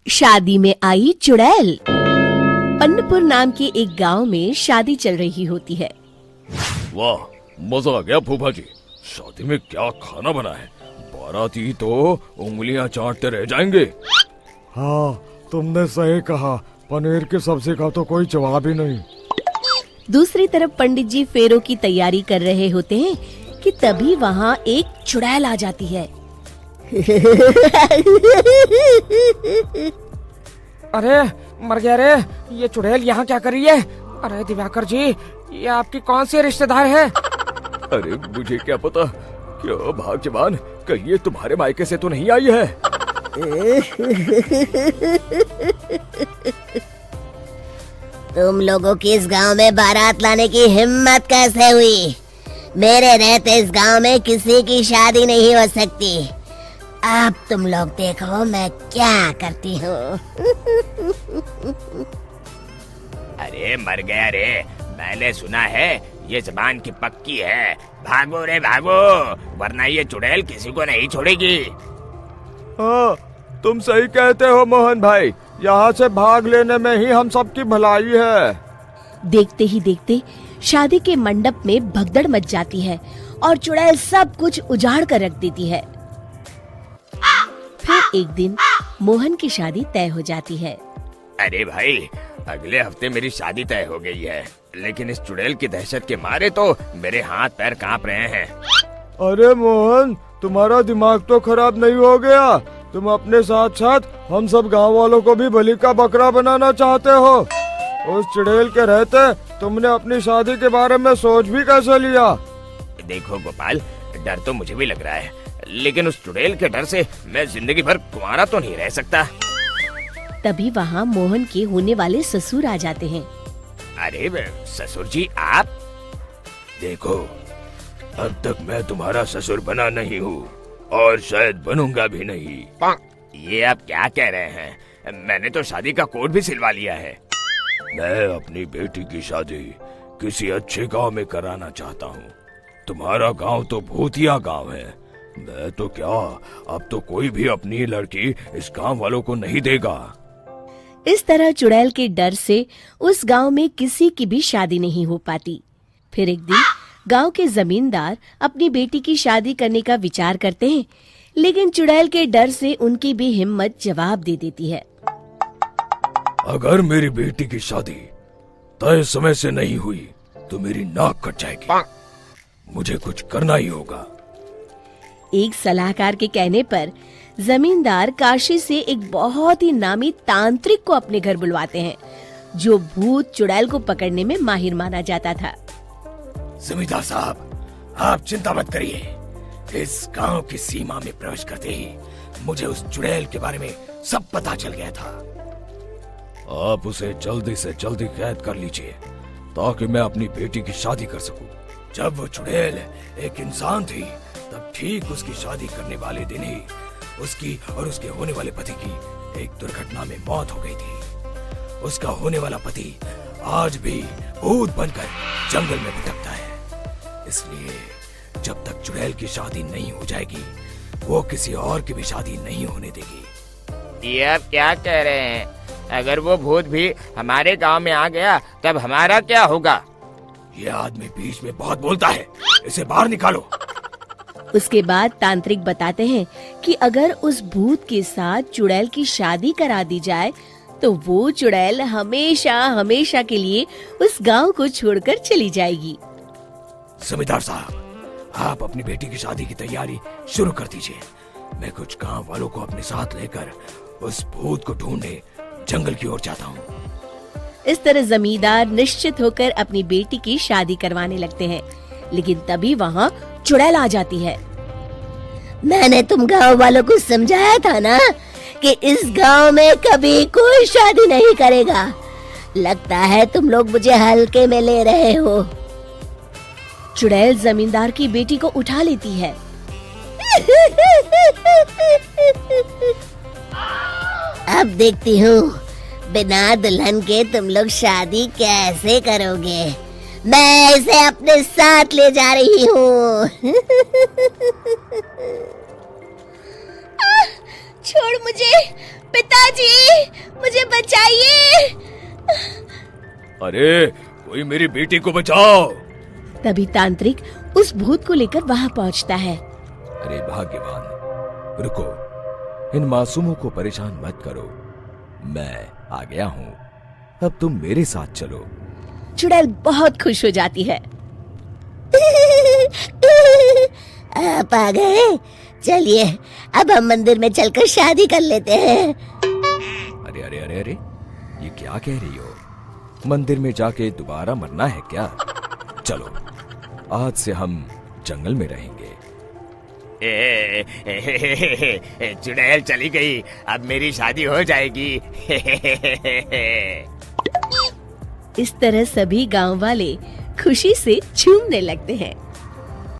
शादी में आई चुड़ैल। अन्नपुर नाम के एक गांव में शादी चल रही होती है। वाह, मजा आ गया फूफा जी। शादी में क्या खाना बना है? बाराती तो उंगलियां चाटते रह जाएंगे। हाँ, तुमने सही कहा। पनीर की सब्जी का तो कोई जवाब ही नहीं। दूसरी तरफ पंडित जी फेरों की तैयारी कर रहे होते हैं कि तभी वहाँ एक चुड़ैल आ जाती है। अरे मर गया रे, ये चुड़ैल यहाँ क्या कर रही है? अरे दिवाकर जी, ये आपकी कौन सी रिश्तेदार है? अरे मुझे क्या पता। क्या भाग्यवान, कहीं ये तुम्हारे मायके से तो नहीं आई है? तुम लोगों की इस गांव में बारात लाने की हिम्मत कैसे हुई? मेरे रहते इस गांव में किसी की शादी नहीं हो सकती। अब तुम लोग देखो मैं क्या करती हूँ। अरे मर गया रे, मैंने सुना है ये जबान की पक्की है। भागो रे भागो, वरना ये चुड़ैल किसी को नहीं छोड़ेगी। हाँ, तुम सही कहते हो मोहन भाई। यहाँ से भाग लेने में ही हम सबकी भलाई है। देखते ही देखते शादी के मंडप में भगदड़ मच जाती है और चुड़ैल सब कुछ उजाड़ कर रख देती है। फिर एक दिन मोहन की शादी तय हो जाती है। अरे भाई, अगले हफ्ते मेरी शादी तय हो गई है, लेकिन इस चुड़ैल की दहशत के मारे तो मेरे हाथ पैर कांप रहे हैं। अरे मोहन, तुम्हारा दिमाग तो खराब नहीं हो गया? तुम अपने साथ साथ हम सब गांव वालों को भी बलि का बकरा बनाना चाहते हो? उस चुड़ैल के रहते तुमने अपनी शादी के बारे में सोच भी कैसे लिया? देखो गोपाल, डर तो मुझे भी लग रहा है, लेकिन उस चुड़ैल के डर से मैं जिंदगी भर कुंवारा तो नहीं रह सकता। तभी वहाँ मोहन के होने वाले ससुर आ जाते हैं। अरे ससुर जी आप? देखो, अब तक मैं तुम्हारा ससुर बना नहीं हूँ और शायद बनूंगा भी नहीं। ये आप क्या कह रहे हैं? मैंने तो शादी का कोड भी सिलवा लिया है। मैं अपनी बेटी की शादी किसी अच्छे गांव में कराना चाहता हूँ। तुम्हारा गांव तो भूतिया गांव है। मैं तो क्या, अब तो कोई भी अपनी लड़की इस गांव वालों को नहीं देगा। इस तरह चुड़ैल के डर से उस गांव में किसी की भी शादी नहीं हो पाती। फिर एक दिन गांव के जमींदार अपनी बेटी की शादी करने का विचार करते हैं, लेकिन चुड़ैल के डर से उनकी भी हिम्मत जवाब दे देती है। अगर मेरी बेटी की शादी तय समय से नहीं हुई तो मेरी नाक कट जाएगी। मुझे कुछ करना ही होगा। एक सलाहकार के कहने पर जमींदार काशी से एक बहुत ही नामी तांत्रिक को अपने घर बुलवाते हैं, जो भूत चुड़ैल को पकड़ने में माहिर माना जाता था। जमींदार साहब, आप चिंता मत करिए। इस गांव की सीमा में प्रवेश करते ही मुझे उस चुड़ैल के बारे में सब पता चल गया था। आप उसे जल्दी से जल्दी कैद कर लीजिए ताकि मैं अपनी बेटी की शादी कर सकूं। जब वो चुड़ैल एक इंसान थी, तब ठीक उसकी शादी करने वाले दिन ही उसकी और उसके होने वाले पति की एक दुर्घटना में मौत हो गई थी। उसका होने वाला पति आज भी भूत बनकर जंगल में भटकता है। इसलिए जब तक चुड़ैल की शादी नहीं हो जाएगी, वो किसी और की भी शादी नहीं होने देगी। ये आप क्या कह रहे हैं? अगर वो भूत भी हमारे गांव में आ गया, तब हमारा क्या होगा? ये आदमी बीच में बहुत बोलता है, इसे बाहर निकालो। उसके बाद तांत्रिक बताते हैं कि अगर उस भूत के साथ चुड़ैल की शादी करा दी जाए तो वो चुड़ैल हमेशा हमेशा के लिए उस गांव को छोड़कर चली जाएगी। जमींदार साहब, आप अपनी बेटी की शादी की तैयारी शुरू कर दीजिए। मैं कुछ गांव वालों को अपने साथ लेकर उस भूत को ढूंढने जंगल की ओर जाता हूँ। इस तरह जमींदार निश्चित होकर अपनी बेटी की शादी करवाने लगते हैं, लेकिन तभी वहाँ चुड़ैल आ जाती है। मैंने तुम गांव वालों को समझाया था ना कि इस गांव में कभी कोई शादी नहीं करेगा। लगता है तुम लोग मुझे हल्के में ले रहे हो। चुड़ैल जमींदार की बेटी को उठा लेती है। अब देखती हूँ बिना दुल्हन के तुम लोग शादी कैसे करोगे। मैं इसे अपने साथ ले जा रही हूँ। छोड़ मुझे, पिताजी, मुझे बचाइए। अरे कोई मेरी बेटी को बचाओ। तभी तांत्रिक उस भूत को लेकर वहां पहुंचता है। अरे भाग्यवान, रुको, इन मासूमों को परेशान मत करो, मैं आ गया हूँ, अब तुम मेरे साथ चलो। चुड़ैल बहुत खुश हो जाती है। आप आ गए, चलिए अब हम मंदिर में चलकर शादी कर लेते हैं। अरे अरे अरे अरे, ये क्या कह रही हो? मंदिर में जाके दोबारा मरना है क्या? चलो, आज से हम जंगल में रहेंगे। चुड़ैल चली गई, अब मेरी शादी हो जाएगी। इस तरह सभी गांव वाले खुशी से झूमने लगते हैं।